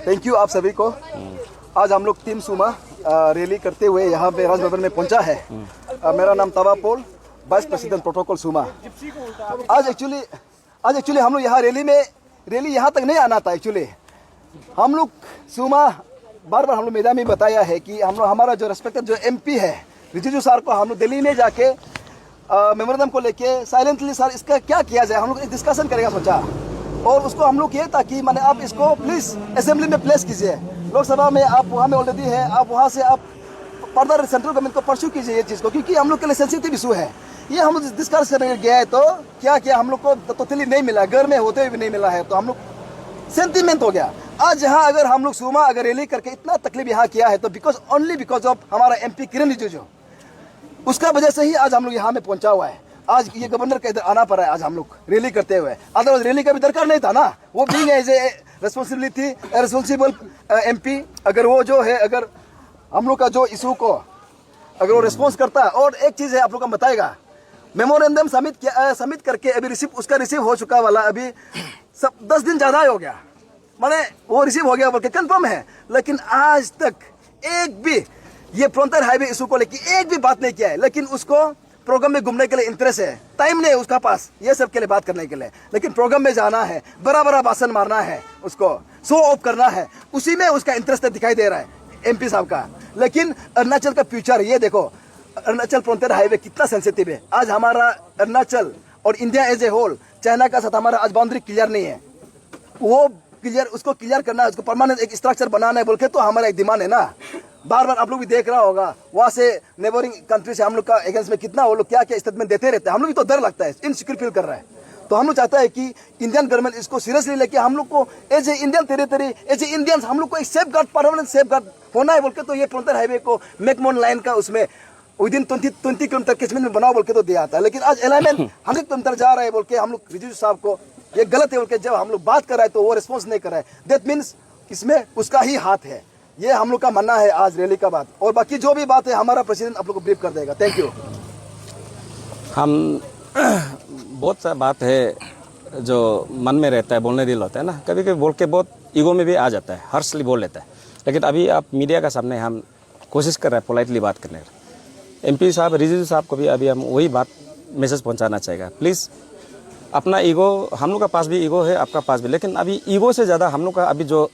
Thank you आप सभी को। आज हम लोग टीम सुमा रैली करते हुए यहाँ पे राजभवन में पहुँचा है। मेरा नाम तवा पोल, वाइस प्रेसिडेंट प्रोटोकॉल सुमा। आज एक्चुअली हम लोग यहाँ रैली यहाँ तक नहीं आना था। एक्चुअली हम लोग सुमा बार बार हम लोग मैदान में बताया है कि हम लोग हमारा जो रेस्पेक्टेड जो एमपी है रिजिजू सर को हम लोग दिल्ली में जाके मेमोरेंडम को लेके साइलेंटली सर इसका क्या किया जाए हम लोग डिस्कशन करेगा सोचा। और उसको हम लोग ये था कि मैंने आप इसको प्लीज़ असेंबली में प्लेस कीजिए, लोकसभा में आप वहाँ में ऑलरेडी है, आप वहाँ से आप फर्दर सेंट्रल गवर्नमेंट को परस्यू कीजिए ये चीज़ को, क्योंकि हम लोग के लिए सेंसिटिव इशू है। ये हम लोग डिस्कस करने गया है तो क्या हम लोग को टोटली नहीं मिला, घर में होते हुए भी नहीं मिला है, तो हम लोग सेंटिमेंट हो गया। आज यहाँ अगर हम लोग सुमा अगर रैली करके इतना तकलीफ यहाँ किया है तो ओनली बिकॉज ऑफ हमारा एमपी किरण रिजिजू, उसका वजह से ही आज हम लोग यहाँ में पहुँचा हुआ है। आज ये गवर्नर का इधर आना पड़ा है आज हम लोग रैली करते हुए, अदरवाइज रैली का भी दरकार नहीं था ना। वो being as a responsible MP अगर वो जो है अगर हम लोग का जो इशू को अगर वो रिस्पॉन्स करता है। और एक चीज़ है आप लोग का बताएगा, मेमोरेंडम सबमिट करके अभी उसका रिसीव हो चुका वाला अभी सब 10 दिन ज़्यादा हो गया, माने वो रिसीव हो गया बोल के कन्फर्म है। लेकिन आज तक एक भी ये फ्रंटियर हाईवे इशू को लेकर एक भी बात नहीं किया है। लेकिन उसको प्रोग्राम में घूमने के लिए इंटरेस्ट है, टाइम नहीं है उसका पास ये सब के लिए बात करने के लिए। लेकिन प्रोग्राम में जाना है, बड़ा बड़ा भाषण मारना है, उसको शो ऑफ करना है, उसी में उसका इंटरेस्ट दिखाई दे रहा है एमपी साहब का। लेकिन अरुणाचल का फ्यूचर ये देखो, अरुणाचल फ्रंटियर हाईवे कितना सेंसिटिव है। आज हमारा अरुणाचल और India as a whole China का साथ हमारा आज बाउंड्री क्लियर नहीं है। वो उसको क्लियर करना है, उसको परमानेंट एक स्ट्रक्चर बनाना है बोल के तो हमारा एक डिमांड है ना। बार बार आप लोग भी देख रहा होगा वहाँ से नेबरिंग कंट्री से हम लोग का अगेंस्ट में कितना वो लोग क्या क्या स्टेटमेंट देते रहते हैं। हम लोग भी तो डर लगता है, इनसिक्योर फील कर रहा है। तो हम लोग चाहता है कि इंडियन गवर्नमेंट इसको सीरियसली लेके हम लोग को as a Indian territory, as a Indians हम लोग को एक safe guard, permanent safe guard होना है बोल के तो ये फ्रंटियर हाईवे को मैकमोहन लाइन का उसमें विद इन 20 किलोमीटर कैचमेंट में बनाओ बोल के तो दिया था। लेकिन आज अलाइनमेंट 100 किलोमीटर जा रहा है बोल के हम लोग रिजिजू साहब को ये गलत है बोल के जब हम लोग बात कर रहे हैं तो वो रिस्पॉन्स नहीं कर रहा है। दैट मीन्स इसमें उसका ही हाथ है, ये हम लोग का मानना है आज रैली का बात। और बाकी जो भी बात है हमारा प्रेसिडेंट आप लोग को ब्रीफ कर देगा। Thank you. हम बहुत सा बात है जो मन में रहता है, बोलने दिल होता है ना, कभी कभी बोल के बहुत ईगो में भी आ जाता है, हर्षली बोल लेता है। लेकिन अभी आप मीडिया का सामने हम कोशिश कर रहे हैं पोलाइटली बात करने का। एमपी साहब रिजिजू साहब को भी अभी हम वही बात मैसेज पहुंचाना चाहिए, प्लीज़ अपना ईगो, हम लोग का पास भी ईगो है, आपका पास भी, लेकिन अभी ईगो से ज़्यादा हम लोग का अभी जो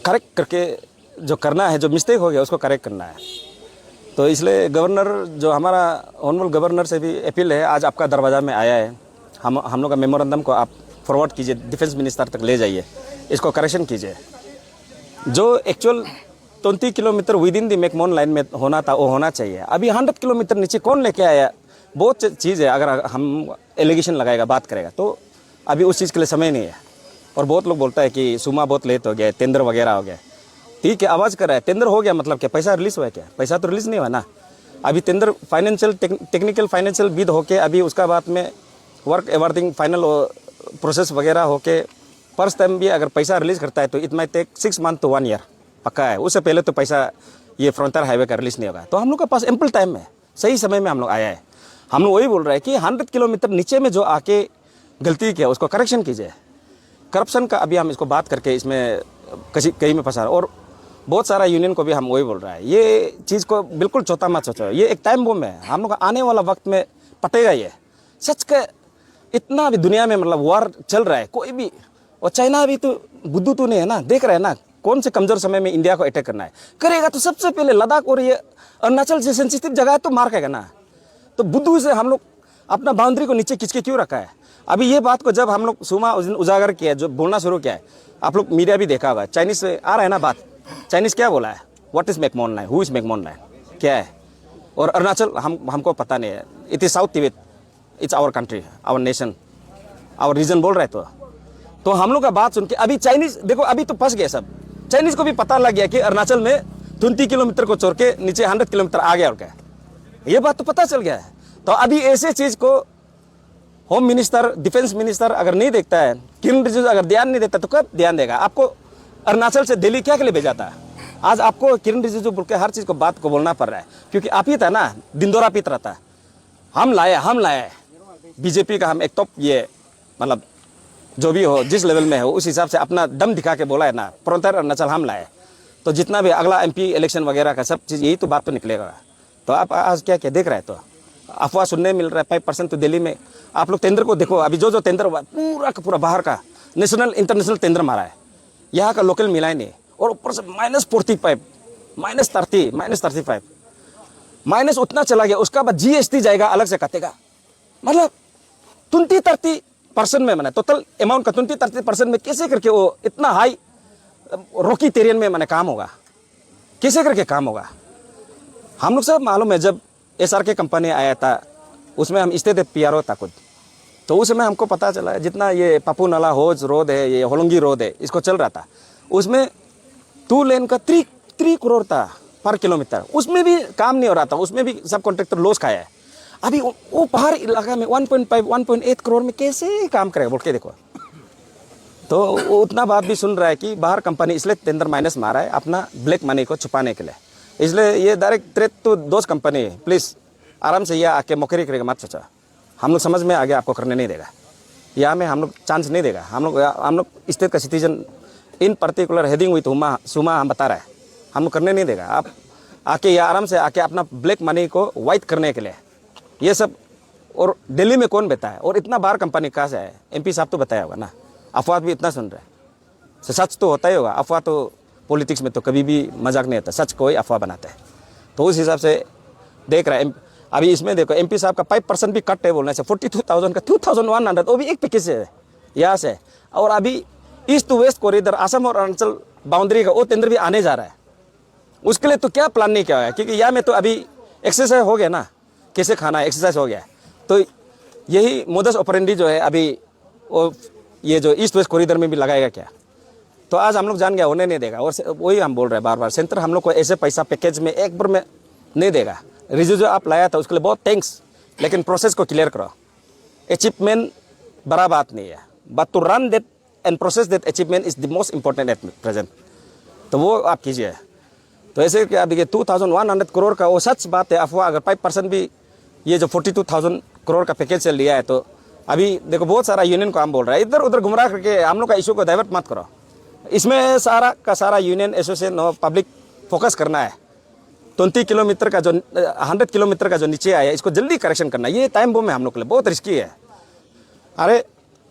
करेक्ट करके जो करना है, जो मिस्टेक हो गया उसको करेक्ट करना है। तो इसलिए गवर्नर जो हमारा ऑनरेबल गवर्नर से भी अपील है, आज आपका दरवाज़ा में आया है, हम लोग का मेमोरेंडम को आप फॉरवर्ड कीजिए, डिफेंस मिनिस्टर तक ले जाइए, इसको करेक्शन कीजिए। जो actual 20 kilometre with in the McMahon line में होना था वो होना चाहिए। अभी 100 किलोमीटर नीचे कौन लेके आया, बहुत चीज़ है। अगर हम एलिगेशन लगाएगा, बात करेगा तो अभी उस चीज़ के लिए समय नहीं है। और बहुत लोग बोलता है कि सुमा बहुत लेट हो गया, टेंडर वगैरह हो गया। ठीक है, आवाज़ कर रहा है, टेंडर हो गया मतलब क्या पैसा रिलीज़ हुआ है क्या? पैसा तो रिलीज़ नहीं हुआ ना। अभी टेंडर फाइनेंशियल टेक्निकल फाइनेंशियल बिद होके अभी उसका बाद में वर्क एवरीथिंग फाइनल प्रोसेस वगैरह होके फर्स्ट टाइम भी अगर पैसा रिलीज़ करता है तो it might take 6 month to 1 year पक्का है। उससे पहले तो पैसा ये फ्रंटियर हाईवे का रिलीज़ नहीं होगा। तो हम लोग के पास एम्पल टाइम है, सही समय में हम लोग आया है। हम लोग वही बोल रहे हैं कि 100 किलोमीटर नीचे में जो आके गलती किया उसको करेक्शन कीजिए। करप्शन का अभी हम इसको बात करके इसमें कहीं में फंसा, और बहुत सारा यूनियन को भी हम वही बोल रहा है, ये चीज़ को बिल्कुल चौथा मत सोचो, ये एक टाइम बम है। हम लोग आने वाला वक्त में पटेगा ये सच के। इतना अभी दुनिया में मतलब वार चल रहा है, कोई भी, और चाइना भी तो बुद्धू तो नहीं है ना, देख रहे हैं ना कौन से कमज़ोर समय में इंडिया को अटैक करना है। करेगा तो सबसे पहले लद्दाख और ये अरुणाचल से सेंसिटिव जगह है तो मार खाएगा ना। तो बुद्धू से हम लोग अपना बाउंड्री को नीचे खींच के क्यों रखा है? अभी ये बात को जब हम लोग सुमा उस दिन उजागर किया, जो बोलना शुरू किया है, आप लोग मीडिया भी देखा होगा, चाइनीज से आ रहा है ना बात। चाइनीज क्या बोला है, what is McMahon line, who is McMahon line, क्या है? और अरुणाचल हमको पता नहीं है, it is south Tibet, it's our country, our nation, our region बोल रहे तो हम लोग का बात सुन के अभी चाइनीज देखो, अभी तो फंस गए सब। चाइनीज को भी पता लग गया कि अरुणाचल में 20 किलोमीटर को छोड़ के नीचे 100 किलोमीटर आ गया और क्या, ये बात तो पता चल गया है। तो अभी ऐसे चीज को होम मिनिस्टर, डिफेंस मिनिस्टर अगर नहीं देखता है, किरण रिजिजू अगर ध्यान नहीं देता तो कब ध्यान देगा? आपको अरुणाचल से दिल्ली क्या के लिए भेजा था? आज आपको किरण रिजिजू बोल के हर चीज को बात को बोलना पड़ रहा है, क्योंकि आप ही था ना दिंदोरा पीत रहा था। हम लाए बीजेपी का, हम एक टॉप ये मतलब जो भी हो, जिस लेवल में हो, उस हिसाब से अपना दम दिखा के बोला है ना, फ्रंटियर अरुणाचल हम लाए, तो जितना भी अगला MP इलेक्शन वगैरह का सब चीज़ यही तो बात तो निकलेगा। तो आप आज क्या क्या देख रहे हैं, तो अफवाह सुनने मिल रहा है 5%। तो दिल्ली में आप लोग टेंडर को देखो, अभी जो टेंडर हुआ पूरा का पूरा बाहर का नेशनल इंटरनेशनल टेंडर मारा है, यहाँ का लोकल मिला ही नहीं। और ऊपर से -45, -30, -35 माइनस उतना चला गया। उसका बाद GST जाएगा, अलग से काटेगा, मतलब 20-30% में, मैंने टोटल अमाउंट का 20-30% में कैसे करके वो इतना हाई रॉकी टेरियन में मैंने काम होगा, कैसे करके काम होगा। हम लोग सब मालूम है, जब SRK कंपनी आया था उसमें हम स्टेट PRO था खुद, तो उस समय हमको पता चला जितना ये पापू नाला होज रोड है, ये होलोंगी रोड है, इसको चल रहा था, उसमें 2 लेन का 3 करोड़ था पर किलोमीटर, उसमें भी काम नहीं हो रहा था, उसमें भी सब कॉन्ट्रैक्टर लॉस खाया है। अभी वो पहाड़ इलाका में 1.5-1.8 करोड़ में कैसे काम करेगा बोल के देखो। तो वो उतना बात भी सुन रहा है कि बाहर कंपनी इसलिए टेंडर माइनस मारा है अपना ब्लैक मनी को छुपाने के लिए। इसलिए ये डायरेक्ट थ्रेट तो दोस्त कंपनी है, प्लीज़ आराम से यह आके मौके करेगा मत चाचा, हम लोग समझ में आगे आपको करने नहीं देगा, यहाँ में हम लोग चांस नहीं देगा। हम लोग स्टेट का citizen in particular heading with सुमा हम बता रहा है, हम लोग करने नहीं देगा। आप आके या आराम से आके अपना ब्लैक मनी को वाइट करने के लिए ये सब। और दिल्ली में कौन बैठा है, और इतना बाहर कंपनी कहाँ से है, MP साहब तो बताया होगा ना। अफवाह भी इतना सुन रहे हैं, सच तो होता ही होगा। अफवाह तो पॉलिटिक्स में तो कभी भी मजाक नहीं होता, सच को ही अफवाह बनाता है। तो उस हिसाब से देख रहा है। अभी इसमें देखो MP साहब का 5% भी कट है बोलने से, 42,000 का 2,100, वो भी एक पैकेज से यहाँ से। और अभी east to west corridor Assam और अरुणाचल बाउंड्री का वो टेंडर भी आने जा रहा है, उसके लिए तो क्या प्लान नहीं किया है, क्योंकि यहाँ में तो अभी एक्सरसाइज हो गया ना, कैसे खाना है एक्सरसाइज हो गया। तो यही मोडस ऑपरेंडी जो है अभी वो ये जो ईस्ट वेस्ट कॉरिडोर में भी लगाएगा क्या, तो आज हम लोग जान गया होने नहीं देगा। और वही हम बोल रहे हैं बार बार, सेंटर हम लोग को ऐसे पैसा पैकेज में एक बार में नहीं देगा। रिज्यू जो आप लाया था उसके लिए बहुत थैंक्स, लेकिन प्रोसेस को क्लियर करो। अचीवमेंट बड़ा बात नहीं है, but to run that and process that achievement is the most important at present, तो वो आप कीजिए। तो ऐसे क्या देखिए 2,100 करोड़ का वो सच बात है, अफवाह अगर 5% भी ये जो 42,000 करोड़ का पैकेज से लिया है, तो अभी देखो बहुत सारा यूनियन को हम बोल रहा है इधर उधर गुमराह करके हम लोग का इशू को डाइवर्ट मत करो। इसमें सारा का सारा यूनियन एसोसिएशन और पब्लिक फोकस करना है। 20 किलोमीटर का जो 100 किलोमीटर का जो नीचे आया इसको जल्दी करेक्शन करना, ये टाइम बम है हम लोग के लिए, बहुत रिस्की है। अरे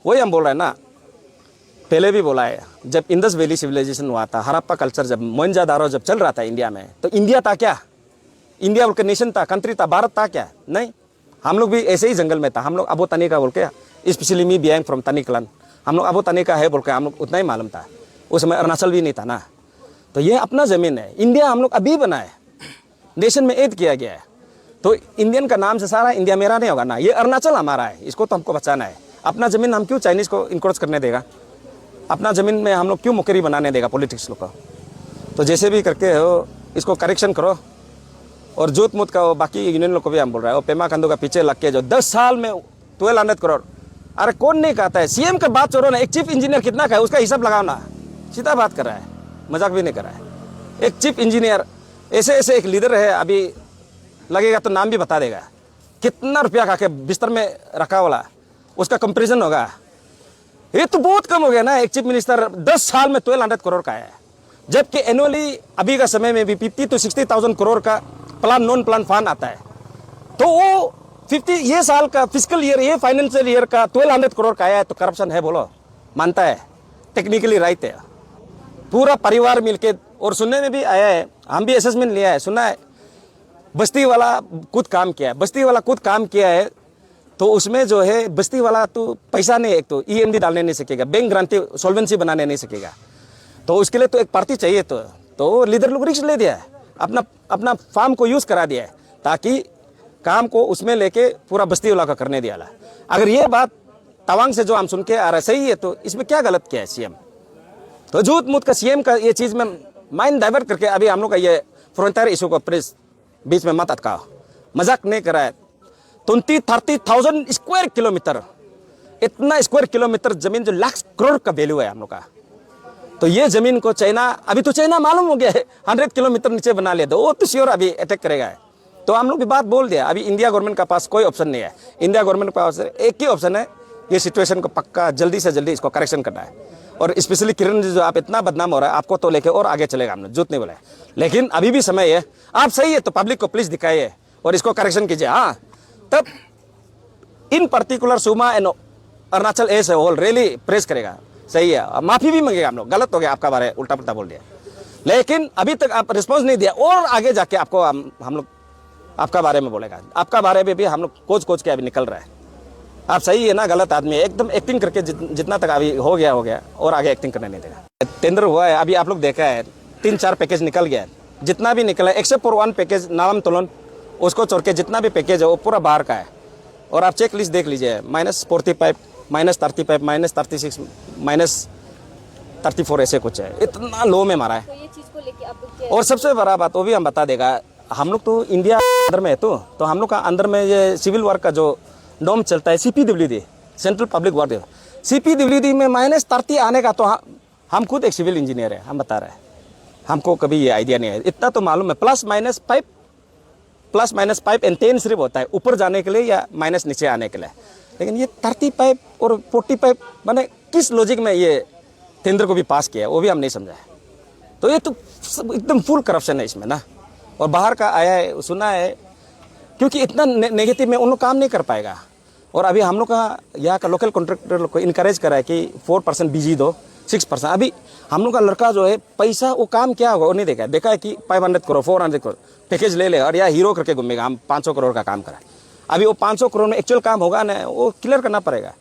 वही हम बोल रहे हैं ना, पहले भी बोला है, जब इंडस वैली सिविलाइजेशन हुआ था, हड़प्पा कल्चर जब मोहनजोदारो जब चल रहा था इंडिया में, तो इंडिया था क्या, इंडिया बोल के नेशन था, कंट्री था, भारत था क्या, नहीं। हम लोग भी ऐसे ही जंगल में था। हम लोग अबो तनी का बोल के, स्पेशली मी बियांग फ्रॉम तनी क्लान, हम लोग अबो तनी का है बोल के हम लोग उतना ही मालूम था। उस समय अरुणाचल भी नहीं था ना। तो ये अपना ज़मीन है, इंडिया हम लोग अभी बना है, नेशन में ऐड किया गया है। तो इंडियन का नाम से सारा इंडिया मेरा नहीं होगा ना, ये अरुणाचल हमारा है, इसको तो हमको बचाना है। अपना ज़मीन हम क्यों चाइनीज़ को इनक्रोच करने देगा, अपना ज़मीन में हम लोग क्यों मुकरी बनाने देगा पॉलिटिक्स लोग को। तो जैसे भी करके हो इसको करेक्शन करो। और जोत मूत का वो बाकी यूनियन लोग को भी हम बोल रहे हैं, वो पेमा खांडू का पीछे लग के जो 10 साल में 1200 करोड़, अरे कौन नहीं कहता है, CM का बात छोड़ो ना, एक चीफ इंजीनियर कितना का है उसका हिसाब लगाओ ना। सीधा बात कर रहा है, मजाक भी नहीं कर रहा है। एक चीफ इंजीनियर ऐसे ऐसे एक लीडर है, अभी लगेगा तो नाम भी बता देगा, कितना रुपया खा के बिस्तर में रखा वाला, उसका कंपेरिजन होगा। ये तो बहुत कम हो गया ना, एक चीफ मिनिस्टर 10 साल में 1200 करोड़ का है, जबकि एनुअली अभी का समय में भी 50 to 60,000 करोड़ का प्लान नॉन प्लान फंड आता है। तो वो 50 ये साल का फिजिकल ईयर, ये फाइनेंशियल ईयर का 1200 करोड़ का आया है, तो करप्शन है बोलो, मानता है, टेक्निकली राइट है। पूरा परिवार मिलके, और सुनने में भी आया है, हम भी असेसमेंट लिया है, सुना है बस्ती वाला खुद काम किया है, बस्ती वाला खुद काम किया है। तो उसमें जो है बस्ती वाला तो पैसा नहीं, एक तो EMD डालने नहीं सकेगा, बैंक गारंटी सॉल्वेंसी बनाने नहीं सकेगा, तो उसके लिए तो एक पार्टी चाहिए। तो लीडर लोग रिस्क ले दिया है, अपना फार्म को यूज़ करा दिया है, ताकि काम को उसमें लेके पूरा बस्ती वाला का करने दिया। अगर ये बात तवांग से जो हम सुन के आ रहा है सही है, तो इसमें क्या गलत किया है CM। तो झूठ मूठ का CM का ये चीज़ में माइंड डाइवर्ट करके अभी हम लोग का ये फ्रंटियर इशू को प्रेस बीच में मत अटकाओ, मजाक नहीं करा है। 20-30,000 स्क्वायर किलोमीटर, इतना स्क्वायर किलोमीटर जमीन जो लाख करोड़ का वैल्यू है हम लोग का। तो ये जमीन को चाइना, अभी तो चाइना मालूम हो गया है 100 किलोमीटर नीचे बना लिया, तो वो तो श्योर अभी अटैक करेगा। तो हम लोग भी बात बोल दिया, अभी इंडिया गवर्नमेंट का पास कोई ऑप्शन नहीं है। इंडिया गवर्नमेंट के पास एक ही ऑप्शन है, ये सिचुएशन को पक्का जल्दी से जल्दी इसको करेक्शन करना है। और स्पेशली किरण जी जो आप इतना बदनाम हो रहा है, आपको तो लेके और आगे चलेगा, हमने झूठ नहीं बोला है, लेकिन अभी भी समय है, आप सही है तो पब्लिक को प्लीज दिखाइए और इसको करेक्शन कीजिए। हाँ, तब इन पर्टिकुलर सुमा and Arunachal as whole rally press करेगा, सही है, माफी भी मांगेगा, हम लोग गलत हो गया आपका बारे उल्टा पुल्टा बोल दिया, लेकिन अभी तक आप रिस्पॉन्स नहीं दिया और आगे जाके आपको हम लोग आपका बारे में बोलेगा, आपका बारे में भी हम लोग कोच के अभी निकल रहा है। आप सही है ना, गलत आदमी है, एकदम एक्टिंग करके जितना तक अभी हो गया और आगे एक्टिंग करने नहीं देगा। टेंडर हुआ है, अभी आप लोग देखा है 3-4 पैकेज निकल गया है, जितना भी निकला एक्सेप्ट फॉर 1 पैकेज नाम तुलन, उसको छोड़ के जितना भी पैकेज है वो पूरा बाहर का है। और आप चेक लिस्ट देख लीजिए, -45, -35, -36, -34 ऐसे कुछ है, इतना लो में मारा है। तो ये चीज को लेके आप लोग क्या और सबसे बड़ा बात वो भी हम बता देगा, हम लोग तो इंडिया अंदर में है, तो हम लोग का अंदर में ये सिविल वर्क का जो नॉर्म चलता है CPWD, central public work, CPWD में -30 आने का, तो हम खुद एक सिविल इंजीनियर है, हम बता रहे हैं, हमको कभी ये आइडिया नहीं है, इतना तो मालूम है। +-5 एंड 10 सिर्फ होता है ऊपर जाने के लिए या माइनस नीचे आने के लिए, लेकिन ये 35 और 45 मैंने किस लॉजिक में ये टेंडर को भी पास किया है वो भी हम नहीं समझा है। तो ये तो एकदम फुल करप्शन है इसमें ना, और बाहर का आया है, सुना है, क्योंकि इतना नेगेटिव में उन लोग काम नहीं कर पाएगा। और अभी हम लोग का यहाँ का लोकल कॉन्ट्रैक्टर को इनकरेज करा है कि 4% बीजी दो, 6%। अभी हम लोग का लड़का जो है पैसा वो काम क्या होगा वो नहीं देखा है कि 500 करोड़ 400 करोड़ पैकेज ले ले और या हीरो करके घूमेगा, हम 500 करोड़ का काम करा। अभी वो 500 करोड़ में एक्चुअल काम होगा ना, वो क्लियर करना पड़ेगा।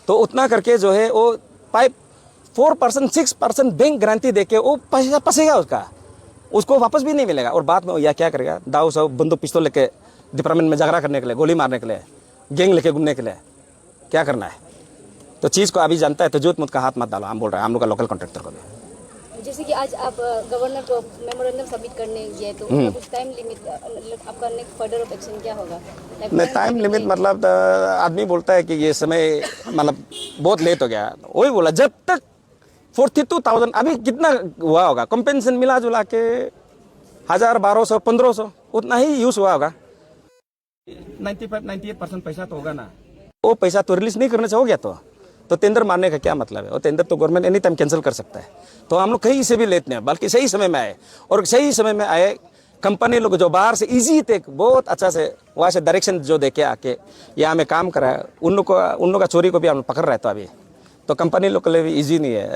तो उतना करके जो है वो 4%, 6% बैंक गारंटी देके वो पैसा फंसेगा, उसको वापस भी नहीं मिलेगा। और बाद में या क्या करेगा, दाऊ सब बंदूक पिस्तौल लेके डिपार्टमेंट में झगड़ा करने के लिए, गोली मारने के लिए, गैंग लेके घूमने के लिए क्या करना है। तो चीज़ को अभी जानता है तो जोत मुत का हाथ मत डालो, हम बोल रहे हैं हम लोग का लोकल कॉन्ट्रैक्टर को भी। जैसे कि आज आप गवर्नर को मेमोरेंडम सबमिट करने गए, तो कुछ टाइम लिमिट आपका नेक्स्ट फर्दर ऑफ एक्शन क्या होगा? नहीं, टाइम लिमिट मतलब आदमी बोलता है कि ये समय मतलब बहुत लेट हो गया, वही बोला जब तक 42,000 अभी कितना हुआ होगा, कंपेंसेशन मिला जुला के 1000, 1200, 1500 उतना ही यूज हुआ होगा। 95-98% पैसा तो होगा ना, वो पैसा तो रिलीज नहीं करने से हो गया, तो टेंडर मारने का क्या मतलब है? और टेंडर तो गवर्नमेंट एनी टाइम कैंसिल कर सकता है। तो हम लोग कहीं से भी लेते हैं, बल्कि सही समय में आए, और सही समय में आए कंपनी लोग जो बाहर से इजी थे, बहुत अच्छा से वहाँ से डायरेक्शन जो दे के आके यहाँ में काम करा है, उन लोग का चोरी को भी हम लोग पकड़ रहे हैं। तो अभी तो कंपनी लोग के लिए भी ईजी नहीं है।